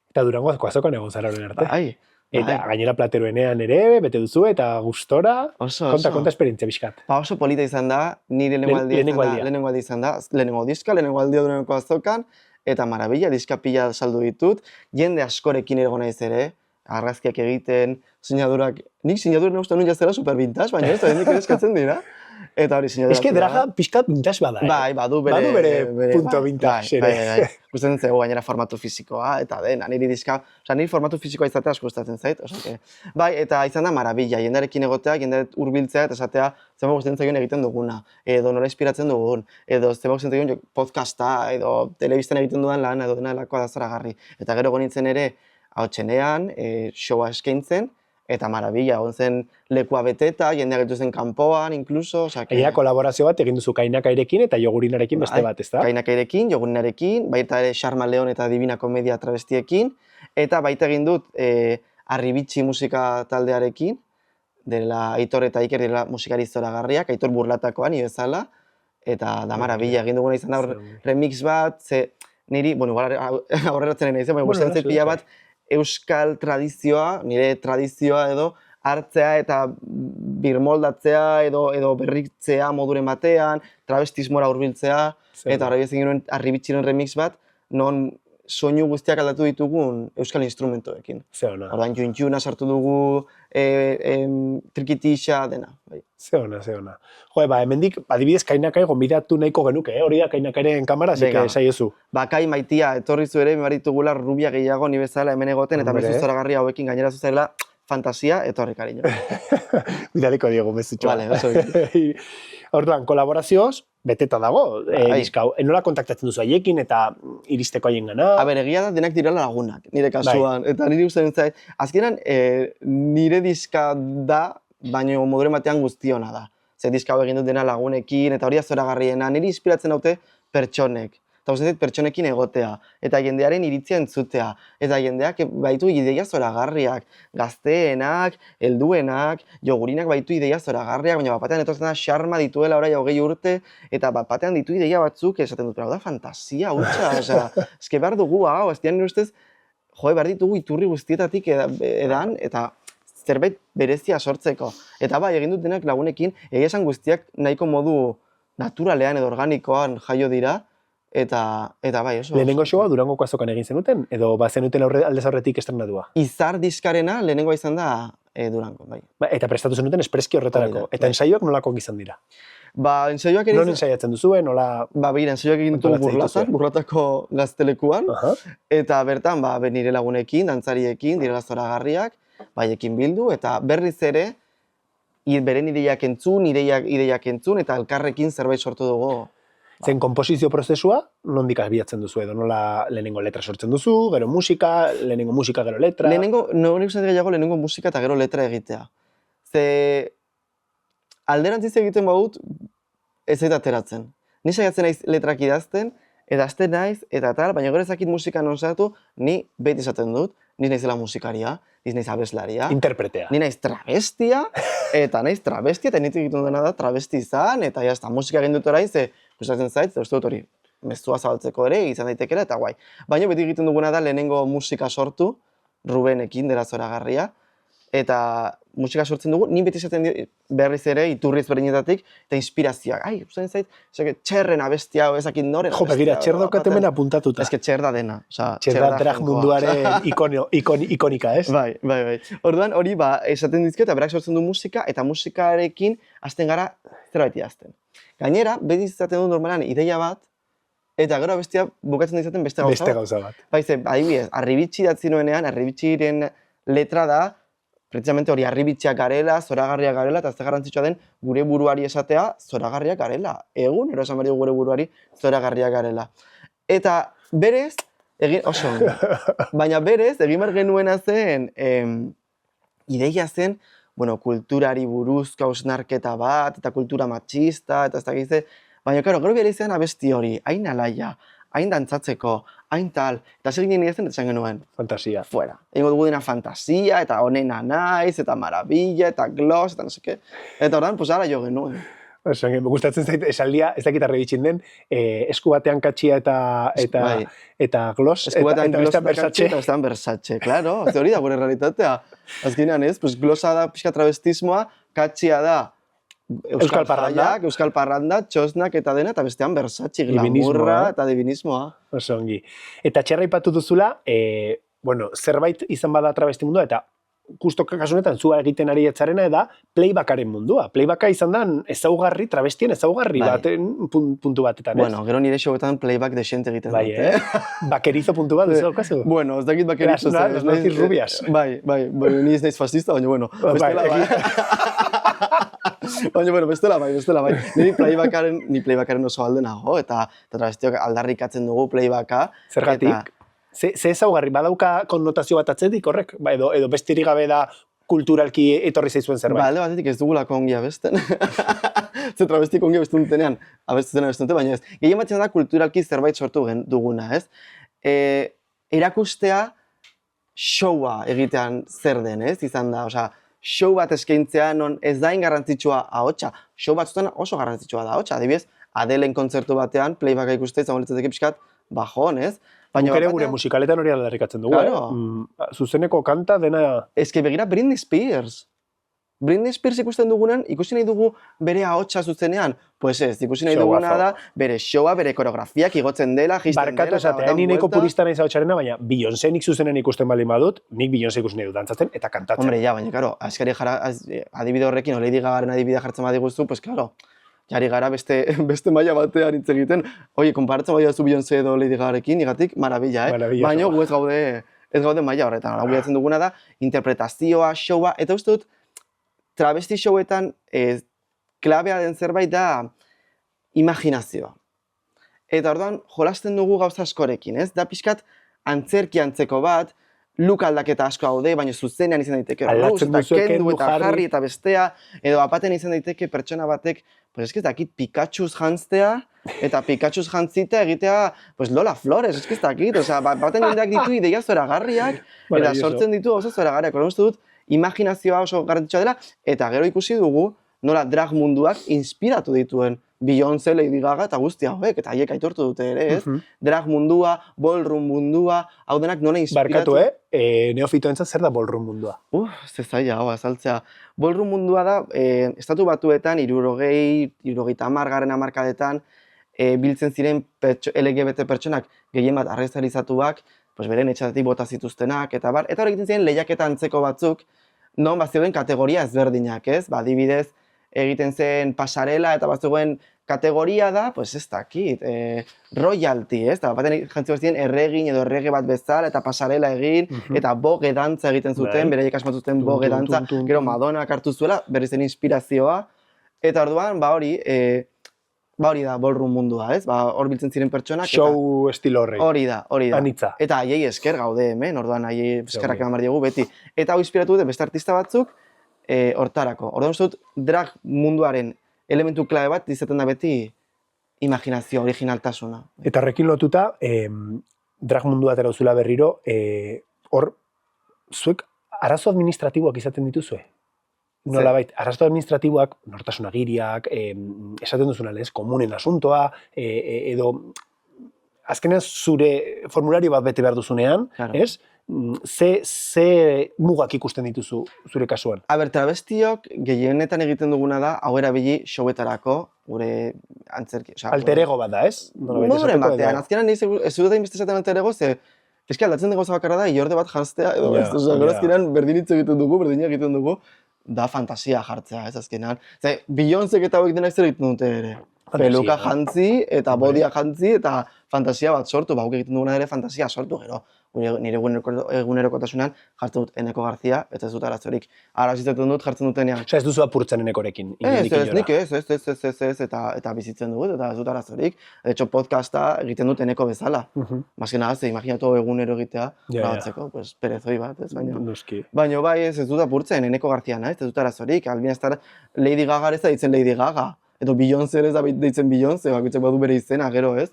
[SPEAKER 1] Eta Durangoako azokan egon zara horren arte.
[SPEAKER 2] Bai.
[SPEAKER 1] Eta gainera plateroenean ere, bete duzu, eta gustora, konta esperientzia bizkat.
[SPEAKER 2] Oso polita izan da, nire lehenengo aldia izan da, lehenengo diska, lehenengo aldia Durangoko azokan, eta marabila, diska pila saldu ditut, jende askorekin ere naiz ere, argazkiak egiten, sinadurak, nik sinadurak uste nuen jazera super vintage, baina ez da hendik ere eskatzen dira. Eta hori sinadurak.
[SPEAKER 1] Ez que draga pixkat vintage bada,
[SPEAKER 2] Bai, badu
[SPEAKER 1] bere punto vintage ere.
[SPEAKER 2] Gustatzen zaigu gainera formatu fisikoa, eta dena, niri formatu fisikoa izatea asko gustatzen zait, bai, eta izan da marabila, jendarekin egotea, jendare hurbiltzea, eta esatea, zema gustatzen zaigun egiten duguna, edo nola inspiratzen dugun, edo zema gustatzen zaigun podcasta, edo telebistan egiten dudan lan, edo dena lakoa da zoragarri. Eta gero nintzen ere, hautsenean, showa eskaintzen, eta marabila, egon zen lekua beteta, jendeak gelditu zen kanpoan, incluso.
[SPEAKER 1] Egia kolaborazio bat egin duzu Kainakairekin eta Jogurinarekin beste bat, ez da?
[SPEAKER 2] Kainakairekin, Jogurinarekin, baita ere Xarma Leon eta Divina Komedia travestiekin, eta baita egin dut Arribitxi musika taldearekin, dela Aitor eta Iker dela musikari zoragarriak, Aitor Burlatakoan, bezala, eta da marabila, egin duguna izan da remix bat, niri, bueno, aurreratzen nahi zen, baina gustatzen zait pila bat, euskal tradizioa, nire tradizioa edo, hartzea eta birmoldatzea edo berritzea moduren batean, travestismora hurbiltzea, eta horri bezin genuen Arribitxiren remix bat, non soinu guztiak aldatu ditugun euskal instrumentoekin.
[SPEAKER 1] Ze ona.
[SPEAKER 2] Orduan juntjuna sartu dugu, trikitixa, dena.
[SPEAKER 1] Ze ona. Jo, hemendik, adibidez Kainakai gonbidatu nahiko genuke, hori da Kainakairen kamara, zike saiozu.
[SPEAKER 2] Kai Maitia, etorri zu ere, bebaritugula rubia gehiago ni bezala hemen egoten, eta mezu zoragarri hauekin gainera zuzarela fantasia, etorri kariño.
[SPEAKER 1] Bidaliko diego, mezutxo.
[SPEAKER 2] Vale, oso bitu.
[SPEAKER 1] Orduan, kolaborazioz, beteta dago, diskau. Nola kontaktatzen duzu haiekin eta iristeko haien gana?
[SPEAKER 2] Egia da denak direla lagunak, nire kasuan. Eta nire ustean zait, azkenan nire diska da, baina moduren batean guztiona da. Ze diska hau egin dut dena lagunekin, eta hori zoragarriena, nire inspiratzen daute pertsonek. Eta uste dut pertsonekin egotea, eta jendearen iritzia entzutea, eta jendeak baitu ideia zoragarriak, gazteenak, helduenak, Jogurinak baitu ideia zoragarriak, baina bapatean etortzen da Xarma dituela orai 20 urte, eta bapatean ditu ideia batzuk esaten dut, da fantasia, hutsa, eske behar dugu hau, ez dian nire ustez, behar ditugu iturri guztietatik edan, eta zerbait berezia sortzeko. Eta bai, egin dut denak lagunekin, egia esan guztiak nahiko modu naturalean edo organikoan jaio dira, eta bai, oso.
[SPEAKER 1] Lehenengo showa Durangoko azokan egin zenuten, edo bazenuten aldez aurretik estrenatua?
[SPEAKER 2] Izar diskarena lehenengoa izan da Durango, bai.
[SPEAKER 1] Eta prestatu zenuten espreski horretarako, eta ensaioak nolako izan dira?
[SPEAKER 2] Ensaioak ere...
[SPEAKER 1] Non ensaiatzen duzuen, nola...
[SPEAKER 2] Ensaioak egin ditugu Burlatako gaztelekuan, eta bertan, nire lagunekin, dantzariekin, direla zoragarriak, baiekin bildu, eta berriz ere, beren ideiak entzun, ideiak entzun, eta elkarrekin zerbait sortu dugu.
[SPEAKER 1] Zen komposizio prozesua, nondik abiatzen duzu edo, nola lehenengo letra sortzen duzu, gero musika, lehenengo musika, gero letra...
[SPEAKER 2] Lehenengo musika eta gero letra egitea. Ze alderantziz egiten badut, ez zait ateratzen. Ni saiatzen naiz letrak idazten, edazten naiz, eta tal, baina gero ezakit musika non sartu, ni beti esaten dut, ni naizela musikaria, ni naiz abeslaria.
[SPEAKER 1] Interpretea.
[SPEAKER 2] Ni naiz travestia, eta nintzen egiten dena da travesti izan, eta jazta, musika egin dut orain, ze gustatzen zait, uste dut hori, mezua zabaltzeko ere, izan daitekela, eta guai. Baina beti egiten duguna da lehenengo musika sortu, Rubenekin dela zoragarria, eta musika sortzen dugu, ni beti esaten berriz ere, iturriz berdinetatik, eta inspirazioak. Gustatzen zait, txerren abestia, ezakit noren abestia.
[SPEAKER 1] Begira, txer daukatemen apuntatuta.
[SPEAKER 2] Ez que txer da dena.
[SPEAKER 1] Txer da drag munduaren ikonika, ez?
[SPEAKER 2] Bai. Orduan hori esaten dizkio, eta berak sortzen du musika, eta musikarekin hasten gara zerbait idazten. Gainera, beti izaten du normalan ideia bat, eta gero abestia bukatzen izaten beste gauza bat. Baize, adibidez, Arribitxi datzi nuenean, Arribitxiren letra da, precisamente hori Arribitxiak garela, zoragarriak garela, eta ez garrantzitsua den gure buruari esatea zoragarriak garela. Egun, esan behar gure buruari zoragarriak garela. Eta berez, baina berez, egin behar genuena zen, ideia zen, kulturari buruzko hausnarketa bat, eta kultura matxista, eta ez dakize, Baina, karo, gero bera izan abesti hori, hain alaia, hain dantzatzeko, hain tal, eta seginen idazten, eta esan genuen.
[SPEAKER 1] Fantasia.
[SPEAKER 2] Fuera. Egingo dugu dena fantasia, eta onena naiz, eta maravilla, eta gloss, eta no seke. Eta ordan, pues ara jo genuen.
[SPEAKER 1] Gustatzen zait, esaldia, ez dakit arrebitxin den, esku batean katxia eta gloss,
[SPEAKER 2] esku batean
[SPEAKER 1] eta bestean Versace.
[SPEAKER 2] Eta bestean Versace, claro. Ze hori da gure realitatea. Azkenean ez, pues glossa da pixka travestismoa, katxia da Euskal Parranda, txosnak eta dena, eta bestean Versace, glamurra eta divinismoa.
[SPEAKER 1] Oso ongi. Eta txerra ipatu duzula, zerbait izan bada travesti mundua, eta justo kasunetan zua egiten ari etzarena da playbackaren mundua. Playbacka izan da ezaugarri, travestien ezaugarri baten puntu batetan, ez?
[SPEAKER 2] Bueno, gero nire showetan playback desente egiten dut.
[SPEAKER 1] Bakerizo puntu bat, ez daukazu?
[SPEAKER 2] Bueno, ez dakit bakerizo.
[SPEAKER 1] Las nazis rubias.
[SPEAKER 2] Bai, ni ez naiz fascista, baina bueno. Bestela bai. Bestela bai. Ni playbackaren oso alde nago, eta travestiok aldarrikatzen dugu playbacka.
[SPEAKER 1] Zergatik? Ze ezaugarri, badauka konnotazio bat atzetik, horrek? Edo bestirik gabe da kulturalki etorri zaizuen zerbait?
[SPEAKER 2] Alde batetik ez dugulako ongi abesten. Ze travestik ongi abestu dutenean, abestutzen dute, baina ez. Gehien batzen da kulturalki zerbait sortu duguna, ez? Erakustea showa egitean zer den, ez? Izan da, osea, show bat eskaintzea non ez dain garrantzitsua ahotsa. Show batzutan oso garrantzitsua da ahotsa. Adibidez, Adelen kontzertu batean, playbacka ikustea izango litzateke pixkat bajon, ez?
[SPEAKER 1] Guk ere gure musikaletan hori aldarrikatzen dugu, zuzeneko kanta dena...
[SPEAKER 2] Ez que begira Britney Spears. Britney Spears ikusten dugunan, ikusi nahi dugu bere ahotsa zuzenean. Pues ez, ikusi nahi duguna da, bere showa, bere koreografiak igotzen dela, jisten dela... Barkatu
[SPEAKER 1] esatea, ni nahiko purista nahi zautxarena, baina Beyoncé nik zuzenen ikusten baldin badut, nik Beyoncé ikusten nahi dut dantzatzen eta kantatzen.
[SPEAKER 2] Hombre, ja, baina, karo, askari jara, adibide horrekin, o Lady Gagaren adibidea jartzen badiguzu, pues, karo, jari gara beste maila batean hitz egiten. Oie, konparatzen bai zu Beyoncé edo Lady Gagarekin, igatik, marabilla, Baina gu ez gaude maila horretan. Hau bilatzen duguna da, interpretazioa, showa, eta uste dut, travesti showetan klabea den zerbait da imaginazioa. Eta orduan, jolasten dugu gauza askorekin, ez? Da pixkat antzerki antzeko bat, look aldaketa asko haude, baina zuzenean izan daiteke Rose eta kendu eta jarri eta bestea, edo apaten izan daiteke pertsona batek, pues ez dakit Pikachuz jantztea, eta Pikachuz jantzita egitea, pues Lola Flores, ez dakit, osea, baten jendeak ditu ideia zoragarriak, eta sortzen ditu oso zoragarriak, hori uste dut, imaginazioa oso garrantzitsua dela, eta gero ikusi dugu, nola drag munduak inspiratu dituen Beyoncé, Lady Gaga eta guzti hauek, eta haiek aitortu dute ere, ez? Drag mundua, ballroom mundua, hau denak nola inspiratu...
[SPEAKER 1] Barkatu, neofitoentzat zer da ballroom mundua?
[SPEAKER 2] Ez zaila, hau, azaltzea. Ballroom mundua da, estatu batuetan, 70-garren hamarkadetan, biltzen ziren LGBT pertsonak gehien bat arrezalizatuak, beren etxatetik bota zituztenak, eta bar, eta hori egiten ziren lehiaketa antzeko batzuk, non bazioen kategoria ezberdinak, ez? Adibidez, egiten zen pasarela eta bazegoen kategoria da, pues ez dakit, royalty, ez? Eta baten jantzi bat ziren erregin edo errege bat bezala eta pasarela egin, eta boge dantza egiten zuten, beraiek asmatu zuten boge dantza, gero Madonna hartu zuela, berri zen inspirazioa, eta orduan, hori da ballroom mundua, ez? Hor biltzen ziren pertsonak.
[SPEAKER 1] Show estilo horrek.
[SPEAKER 2] Hori da.
[SPEAKER 1] Anitza.
[SPEAKER 2] Eta haiei esker gaude hemen, orduan haiei eskerrak eman behar diegu beti. Eta hau inspiratu dute beste artista batzuk, hortarako. Orduan uste dut, drag munduaren elementu klabe bat izaten da beti imaginazio, originaltasuna.
[SPEAKER 1] Eta horrekin lotuta, drag mundua atera duzula berriro, hor, zuek arazo administratiboak izaten dituzue? Nolabait, arazo administratiboak, nortasun agiriak, esaten duzuna lez, komunen asuntoa, edo azkenean zure formulario bat bete behar duzunean, ez? Ze mugak ikusten dituzu zure kasuan?
[SPEAKER 2] Travestiok gehienetan egiten duguna da, hau erabili showetarako, gure antzerki.
[SPEAKER 1] Alter ego bat da, ez?
[SPEAKER 2] Moduren batean, azkenan ez dut hainbeste esaten alter ego, ze eski aldatzen dugu bakarra da, iorde bat janztea, edo ez, gero azkenan berdin hitz egiten dugu, da fantasia jartzea, ez azkenan. Beyoncé eta hauek denak zer egiten dute ere. Peluka jantzi eta bodia jantzi eta fantasia bat sortu, hauk egiten duguna ere fantasia sortu gero. Nire egunerokotasunan jartzen dut Eneko Garzia, eta ez dut arazorik. Ara zizaten dut jartzen dutenean.
[SPEAKER 1] Ez duzu apurtzen Enekorekin?
[SPEAKER 2] Ez, eta bizitzen dugu, eta ez dut arazorik. De hecho, podcasta egiten dut Eneko bezala. Mazkena, imaginatu egunero egitea, grabatzeko, perezoi bat, ez baina. Baina bai, ez dut apurtzen Eneko Garzia naiz, ez dut arazorik. Albien ez Lady Gaga ez da ditzen Lady Gaga. edo Beyoncé ez da deitzen Beyoncé, bakoitzak badu bere izena, gero ez.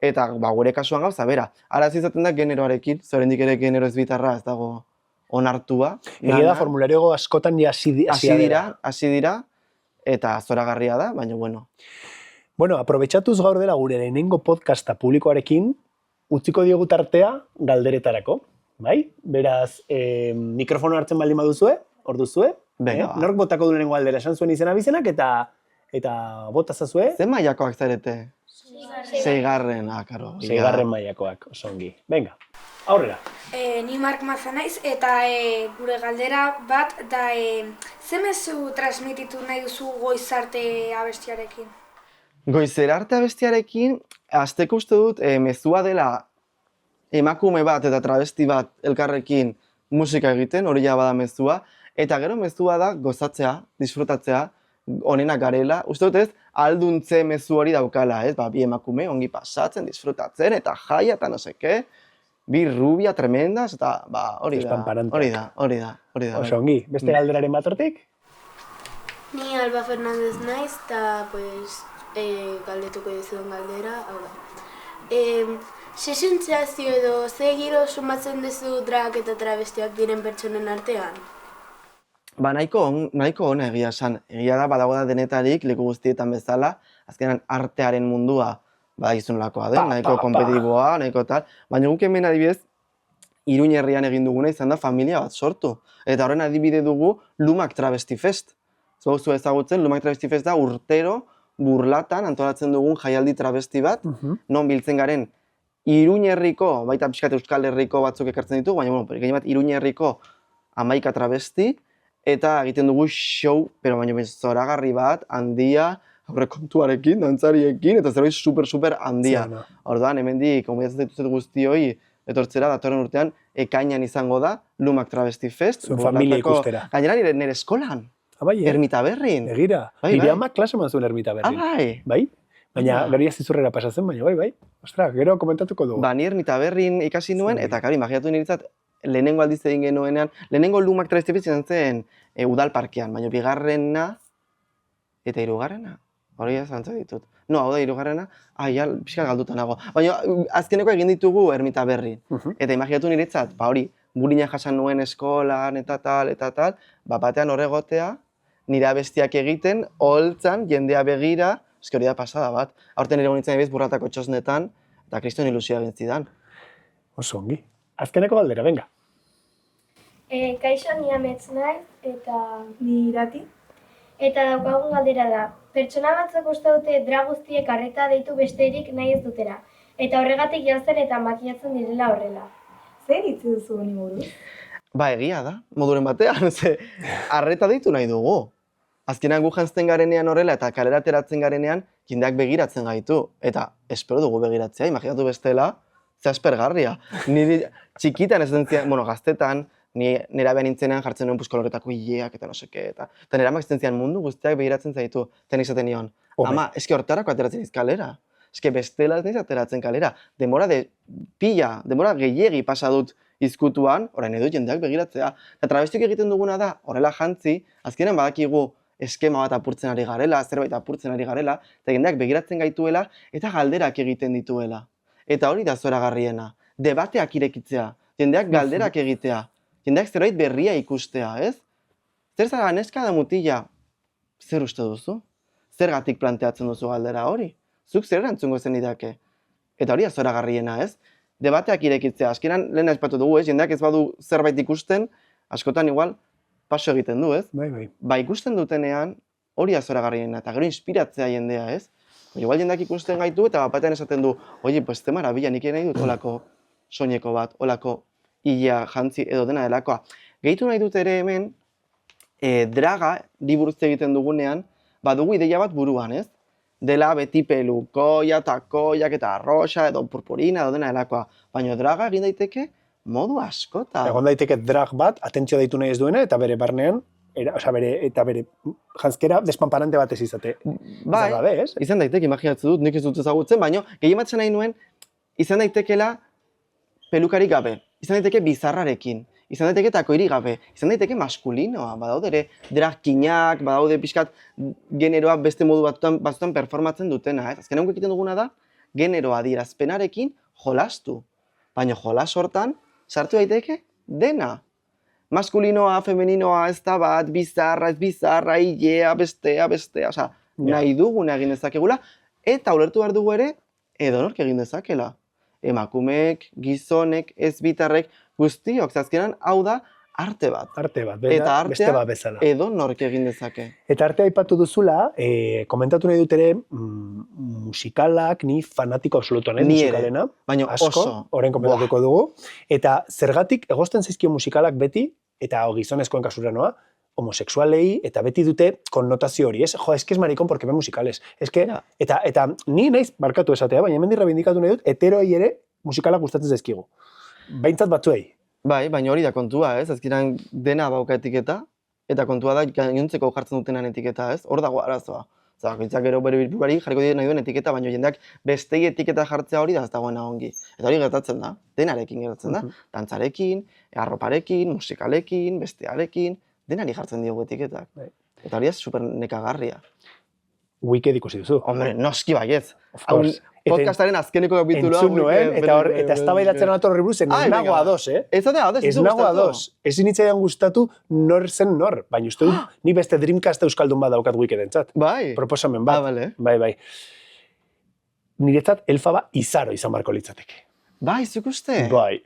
[SPEAKER 2] Eta gure kasuan gauza bera. Arazo izaten da generoarekin, oraindik ere genero ezbitarra ez dago onartua.
[SPEAKER 1] Egia da formulario askotan ja
[SPEAKER 2] hasi dira, eta zoragarria da, baina bueno.
[SPEAKER 1] Bueno, aprobetxatuz gaur dela gure lehenengo podcasta publikoarekin, utziko diogu tartea galderetarako, bai? Beraz, mikrofono hartzen baldin baduzue, hor duzue, nork botako du lehenengo galdera, esan zuen izena bizenak, eta botazazue.
[SPEAKER 2] Zer mailakoak zarete? 6. Karo.
[SPEAKER 1] 6. mailakoak, oso ongi. Venga, aurrera.
[SPEAKER 3] Ni Mark Maza naiz, eta gure galdera bat, da ze mezu transmititu nahi duzu goizarte abestiarekin?
[SPEAKER 2] Goizerarte abestiarekin, hasteko uste dut, mezua dela emakume bat eta travesti bat elkarrekin musika egiten, hori ja bada mezua, eta gero mezua da gozatzea, disfrutatzea, onenak garela. Uste dut ez, alduntze mezu hori daukala, ez? Bi emakume ongi pasatzen, disfrutatzen, eta jaia eta no seke, bi rubia tremendas, eta hori da.
[SPEAKER 1] Oso ongi, beste galderaren bat hortik?
[SPEAKER 4] Ni Alba Fernandez naiz, eta galdetuko dizuen galdera, hau da. Ze sentsazio edo ze giro sumatzen duzu drag eta travestiak diren pertsonen artean?
[SPEAKER 2] Nahiko ona egia esan. Egia da, badago da denetarik, leku guztietan bezala, azkenan artearen mundua badakizunlakoa den, nahiko kompetitiboa, nahiko tal. Baina guk hemen adibidez, Iruña herrian egin duguna izan da familia bat sortu. Eta horren adibide dugu Lumak Travesti Fest. Zuhauzu ezagutzen, Lumak Travesti Fest da urtero Burlatan antolatzen dugun jaialdi travesti bat, non biltzen garen Iruña herriko, baita pixkat Euskal Herriko batzuk ekartzen ditugu, baina gehien bat Iruña herriko 11 travesti, eta egiten dugu show, pero baina zoragarri bat, handia, aurrekontuarekin, dantzariekin, eta zerbait super handia. Orduan, hemendik, konbidatzen dituzet guztioi, etortzera, datorren urtean, ekainan izango da, Lumak Travesti Fest.
[SPEAKER 1] Zuen familia ikustera.
[SPEAKER 2] Gainera nire eskolan. Ermita Berrin.
[SPEAKER 1] Egira. Nire amak klase eman zuen Ermita Berrin. Bai? Baina gero zizurrera pasatzen, baina bai. Ostra, gero komentatuko dugu.
[SPEAKER 2] Ni Ermita Berrin ikasi nuen, eta kari, imaginatu niretzat, lehenengo aldiz egin genuenean, lehenengo Lumak Travesti Fest izan zen Udal Parkean, baina bigarrena eta hirugarrena. Hori zantza ditut. No, hau da, hirugarrena, pixka galduta nago. Baina azkeneko egin ditugu Ermita Berrin. Eta imaginatu niretzat, hori, bulina jasan nuen eskolan, eta tal, batean horregotea, nire abestiak egiten, holtzan, jendea begira, eski hori da pasada bat. Aurten ere gonitzen ebiz burratako txosnetan, eta kriston ilusioa gintzidan.
[SPEAKER 1] Oso ongi. Azkeneko galdera, venga.
[SPEAKER 5] Kaixo, ni Amets naiz, eta
[SPEAKER 6] ni Irati.
[SPEAKER 5] Eta daukagun galdera da. Pertsona batzuk uste dute drag guztiek arreta deitu besterik nahi ez dutera. Eta horregatik jantzen eta makiatzen direla horrela.
[SPEAKER 6] Zer hitz duzu honi buruz?
[SPEAKER 2] Egia da, moduren batean, arreta deitu nahi dugu. Azkenean gu jantzten garenean horrela eta kalera ateratzen garenean, jendeak begiratzen gaitu. Eta espero dugu begiratzea, imaginatu bestela, ze aspergarria. Niri txikitan ez den zian, gaztetan, nera behan nintzenean jartzen nuen kolorretako hileak eta no seke, eta nera amak zian mundu guztiak begiratzen zaitu, ten izaten nion. Ama, eski hortarako ateratzen iz kalera. Eski bestela ez niz ateratzen kalera. Demora gehiegi pasa dut izkutuan, orain edo jendeak begiratzea. Eta travestiok egiten duguna da, horrela jantzi, azkenean badakigu eskema bat apurtzen ari garela, zerbait apurtzen ari garela, eta jendeak begiratzen gaituela, eta galderak egiten dituela. Eta hori da zoragarriena, debateak irekitzea, jendeak galderak egitea, jendeak zerbait berria ikustea, ez? Zer zara, neska da mutila, zer uste duzu? Zergatik planteatzen duzu galdera hori? Zuk zer erantzungo zen idake? Eta hori da zoragarriena, ez? Debateak irekitzea, azkenan lehen aipatu dugu, ez? Jendeak ez badu zerbait ikusten, askotan igual paso egiten du, ez? Ba ikusten dutenean, hori da zoragarriena, eta gero inspiratzea jendea, ez? Igual jendeak ikusten gaitu eta batean esaten du, oie, pues te marabila, nik nahi dut olako soineko bat, olako hilea jantzi edo dena delakoa. Gehitu nahi dut ere hemen, draga, liburuzte egiten dugunean, badugu ideia bat buruan, ez? Dela beti pelukoia, takoiak eta arroxa edo purpurina edo dena delakoa. Baina draga egin daiteke modu askota.
[SPEAKER 1] Egon daiteke drag bat, atentzio deitu nahi ez duena, eta bere barnean, eta bere janzkera despanparante batez izate.
[SPEAKER 2] Bai, izan daiteke, imaginatzen dut, nik ez dut ezagutzen, baina gehien batzen nahi nuen, izan daitekela pelukarik gabe, izan daiteke bizarrarekin, izan daiteke eta koiri gabe, izan daiteke maskulinoa, badaude ere dragkinak, badaude pixkat generoa beste modu batzutan performatzen dutena, ez? Azkenean egiten duguna da, generoa adierazpenarekin jolastu. Baina jolas hortan, sartu daiteke dena. Maskulinoa, femeninoa, ez da bat, bizarra, ez bizarra, ilea, bestea, osea, nahi duguna egin dezakegula, eta ulertu behar dugu ere, edonork egin dezakela. Emakumeek, gizonek, ezbitarrek, guztiok, azkenan hau da arte bat.
[SPEAKER 1] Arte bat,
[SPEAKER 2] Eta
[SPEAKER 1] beste bat bezala.
[SPEAKER 2] edonork egin dezake.
[SPEAKER 1] Eta artea aipatu duzula, komentatu nahi dut ere, musikalak, ni fanatiko absolutuan,
[SPEAKER 2] Ni ere,
[SPEAKER 1] musikalena.
[SPEAKER 2] baina
[SPEAKER 1] asko,
[SPEAKER 2] oso.
[SPEAKER 1] orain komentatuko dugu. Eta zergatik egozten zaizkio musikalak beti, eta gizonezkoen kasura noa, homosexualei, eta beti dute konnotazio hori, ez? Jo, eske es maricón porque ve musicales. Eske,
[SPEAKER 2] Ja.
[SPEAKER 1] eta ni naiz barkatu esatea, baina hemen reivindikatu nahi dut, heteroei ere musikalak gustatzen zaizkigu. Behintzat batzuei.
[SPEAKER 2] Bai, baina hori da kontua, ez? Azkenean dena bauka etiketa, eta kontua da gainontzeko jartzen dutenan etiketa, ez? Hor dago arazoa. Bakoitzak gero bere buruari jarriko nahi duen etiketa, baina jendeak bestei etiketa jartzea hori da ez dagoena ongi. Eta hori gertatzen da, denarekin gertatzen da. Dantzarekin, arroparekin, musikalekin, bestearekin, denari jartzen diogu etiketak. Eta hori ez super nekagarria.
[SPEAKER 1] Wicked ikusi duzu.
[SPEAKER 2] Hombre, noski baietz.
[SPEAKER 1] Of course.
[SPEAKER 2] Podcastaren azkeneko kapitulua.
[SPEAKER 1] Entzun nuen, eta eztabaidatzen nator horri buruz, ez nago ados,
[SPEAKER 2] Ez da ados,
[SPEAKER 1] ez nago ados. Ezin hitzaidan gustatu nor zen nor, baina uste dut, ni beste Dreamcast euskaldun bat daukat Wickedentzat.
[SPEAKER 2] Bai.
[SPEAKER 1] Proposamen bat.
[SPEAKER 2] Bale.
[SPEAKER 1] Bai. Niretzat Elfaba izaro izan barko litzateke.
[SPEAKER 2] Bai, zuk uste?
[SPEAKER 1] Bai.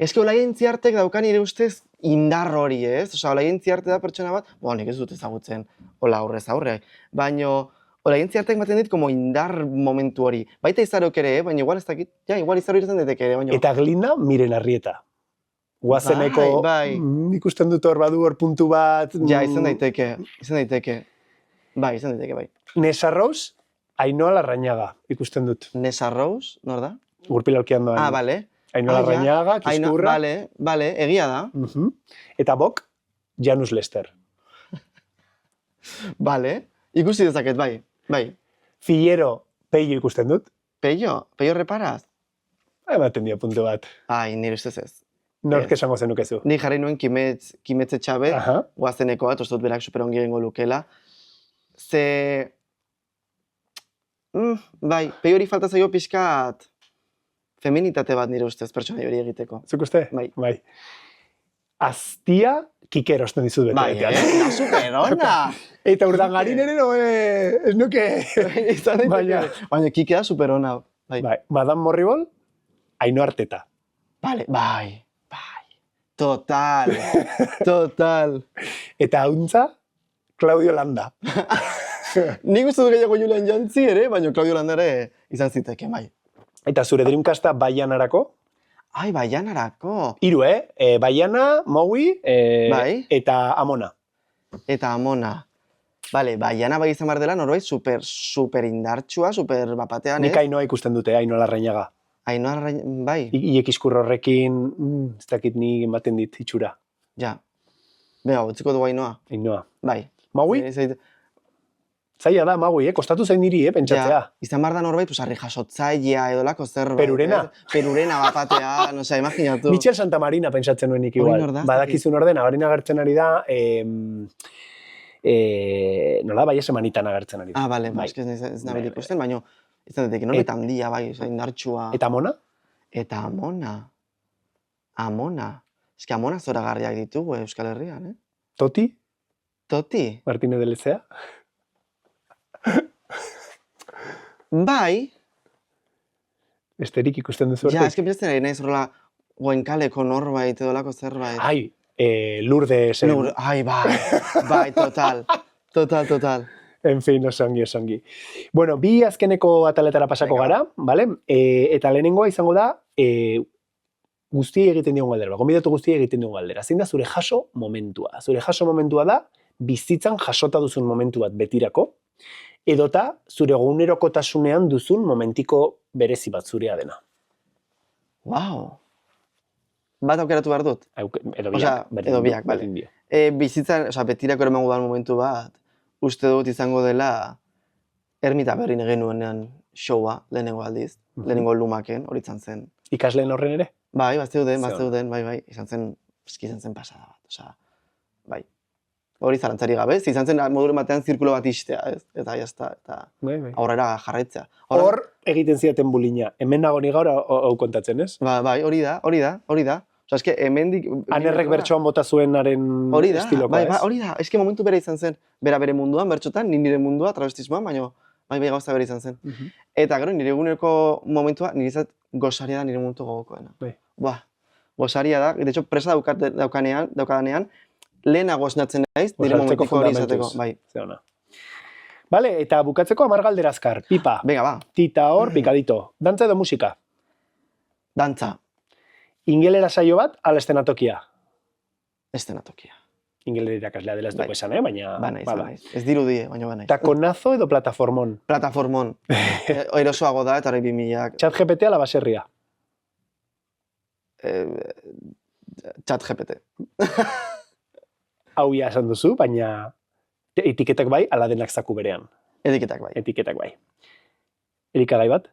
[SPEAKER 2] Eske olaientziartek daukan nire ustez indar hori, ez? Osea, olaientziarte da pertsona bat, nik ez dut ezagutzen hola aurrez aurre, baino olaientziartek ematen dit como indar momentu hori. Baita izarok ere, baina igual ez dakit, igual izaro irten daiteke ere, baina...
[SPEAKER 1] Eta Glinda Miren Arrieta. Guazeneko,
[SPEAKER 2] Bai.
[SPEAKER 1] Ikusten dut hor badu hor puntu bat...
[SPEAKER 2] Ja, izan daiteke. Bai, izan daiteke, bai.
[SPEAKER 1] Nessa Rose, Ainhoa Larrañaga, ikusten dut.
[SPEAKER 2] Nessa Rose, nor da?
[SPEAKER 1] Gurpil aurkian doan.
[SPEAKER 2] Bale.
[SPEAKER 1] Ainhoa Larrañaga, Kisturra.
[SPEAKER 2] Bale, egia da.
[SPEAKER 1] Eta Bok, Janus Lester.
[SPEAKER 2] Bale, ikusi dezaket, bai.
[SPEAKER 1] Fillero, Peio ikusten dut.
[SPEAKER 2] Peio reparaz?
[SPEAKER 1] Ematen dio puntu bat.
[SPEAKER 2] Nire ustez ez.
[SPEAKER 1] Nork esango zenukezu.
[SPEAKER 2] Ni jarri nuen kimetze txabe, guazeneko bat, uste dut berak superongi egingo lukela. Bai, Peiori falta zaio pixkat feminitate bat nire ustez pertsona hori egiteko.
[SPEAKER 1] Zuk uste?
[SPEAKER 2] Bai.
[SPEAKER 1] Aztia, Kike erosten dizut bete.
[SPEAKER 2] Bai, superona!
[SPEAKER 1] Eta Urdangarin ere ez nuke...
[SPEAKER 2] Baina Kike da superona.
[SPEAKER 1] Bai, Madame Morribol, Ainhoa Arteta.
[SPEAKER 2] Bai. Total.
[SPEAKER 1] Eta hauntza, Claudio Landa.
[SPEAKER 2] Nik uste dut gehiago Julian Jantzi ere, baina Claudio Landa ere izan ziteke, bai.
[SPEAKER 1] Eta zure Dreamcasta Baianarako?
[SPEAKER 2] Baianarako.
[SPEAKER 1] 3, Baiana, Moui, eta Amona.
[SPEAKER 2] Bale, Baiana bai izan behar dela, norbait super indartsua, super bapatean, ez?
[SPEAKER 1] Nik Ainhoa ikusten dute, Ainhoa Larrañaga.
[SPEAKER 2] Ainhoa Larrañaga, bai.
[SPEAKER 1] Iekizkur horrekin, ez dakit ni ematen dit itxura.
[SPEAKER 2] Ja. Bega, utziko dugu Ainhoa.
[SPEAKER 1] Ainhoa.
[SPEAKER 2] Bai.
[SPEAKER 1] Maui? Zaila da, Maui, kostatu zain niri, pentsatzea.
[SPEAKER 2] Izan behar da norbait, harri jasotzailea edo lako zerbait.
[SPEAKER 1] Perurena.
[SPEAKER 2] Perurena bapatea, no sé, imaginatu.
[SPEAKER 1] Michel Santamarina pentsatzen nuen nik igual. Badakizun orden, agarrin agertzen ari da, nola bai esemanitan agertzen ari da.
[SPEAKER 2] Bale, ez nabil ikusten, baina izan daiteke norbait handia, bai, indartsua.
[SPEAKER 1] Eta Amona?
[SPEAKER 2] Eta Amona. Eske Amona zoragarriak ditugu Euskal Herrian, eh?
[SPEAKER 1] Toti? Martínez de Lezea?
[SPEAKER 2] Bai.
[SPEAKER 1] Besterik ikusten duzu hortik?
[SPEAKER 2] Ja, eske pilatzen ari naiz horrela goenkaleko norbait edo lako zerbait.
[SPEAKER 1] Lourdes.
[SPEAKER 2] Bai, total.
[SPEAKER 1] En fin, osongi. Bueno, bi azkeneko ataletara pasako gara, vale? Eta lehenengoa izango da, guztiei egiten diogun galdera, gonbidatu guztiei egiten diogun galdera. Zein da zure jaso momentua? Zure jaso momentua da, bizitzan jasota duzun momentu bat betirako, edota zure egunerokotasunean duzun momentiko berezi bat zurea dena.
[SPEAKER 2] Wow. Bat aukeratu behar dut?
[SPEAKER 1] Edo biak,
[SPEAKER 2] bale. Bizitzan, betirako eramango da momentu bat, uste dut izango dela ermita berrin egin nuenean showa, lehenengo aldiz, lehenengo lumaken, horitzan zen.
[SPEAKER 1] Ikasleen horren ere?
[SPEAKER 2] Bai, bazeuden, bai. Izan zen pasada bat, osea, bai. Hori zalantzari gabe, izan zen moduren batean zirkulo bat istea, ez? Eta jazta, eta aurrera jarraitzea.
[SPEAKER 1] Hor egiten ziaten bulina, hemen nago ni gaur hau kontatzen, ez?
[SPEAKER 2] Bai, hori da. Osea, eske hemendik...
[SPEAKER 1] Anerrek bertsoan bota zuenaren estilokoa, ez?
[SPEAKER 2] Hori da, eske momentu bere izan zen, bere munduan, bertxotan, ni nire mundua, travestismoan, baina bai gauza bere izan zen. Eta gero, nire eguneko momentua, nire izat gosaria da nire momentu gogokoena. Gosaria da, de hecho, presa daukadanean, lehenago esnatzen naiz, nire momentiko hori izateko.
[SPEAKER 1] Zeona. Bale, eta bukatzeko 10 galdera azkar, pipa.
[SPEAKER 2] Venga, ba.
[SPEAKER 1] Tita hor, pikadito. Dantza edo musika?
[SPEAKER 2] Dantza.
[SPEAKER 1] Ingelera saio bat, ala estenatokia?
[SPEAKER 2] Estenatokia.
[SPEAKER 1] Ingelera irakaslea dela ez dugu esan, baina...
[SPEAKER 2] Banaiz. Ez dirudie, baina banaiz.
[SPEAKER 1] Takonazo edo plataformon?
[SPEAKER 2] Plataformon. Erosoago da, eta hori 2000ak.
[SPEAKER 1] Chat GPT ala baserria?
[SPEAKER 2] Chat GPT.
[SPEAKER 1] Hau ia esan duzu, baina etiketak bai, ala denak zaku berean.
[SPEAKER 2] Etiketak bai.
[SPEAKER 1] Elikagai bat?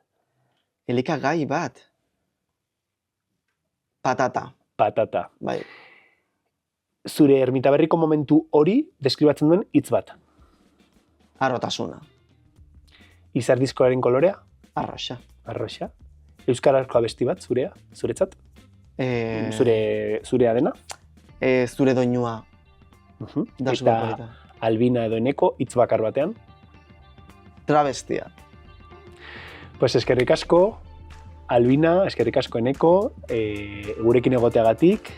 [SPEAKER 2] Elikagai bat? Patata. Bai.
[SPEAKER 1] Zure Ermitaberriko momentu hori deskribatzen duen hitz bat?
[SPEAKER 2] Arrotasuna.
[SPEAKER 1] Izardizkoaren kolorea?
[SPEAKER 2] Arroxa.
[SPEAKER 1] Euskarazko abesti bat, zuretzat? Zurea dena?
[SPEAKER 2] Zure doinua.
[SPEAKER 1] Eta Albina edo Eneko hitz bakar batean?
[SPEAKER 2] Travestia.
[SPEAKER 1] Pues eskerrik asko, Albina, eskerrik asko Eneko, gurekin egoteagatik,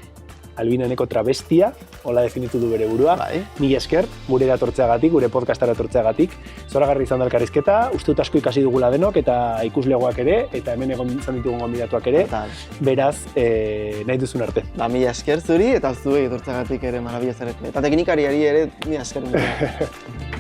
[SPEAKER 1] Albina Eneko travestia, hola definitu du bere burua. Mila esker, gure etortzeagatik, gure podcastara etortzeagatik. Zoragarri izan da elkarrizketa, uste dut asko ikasi dugula denok, eta ikuslegoak ere, eta hemen egon izan ditugun gonbidatuak ere. Beraz, nahi duzun arte.
[SPEAKER 2] Mila esker zuri, eta zuei etortzeagatik ere marabila zarete. Eta teknikariari ere, mila esker.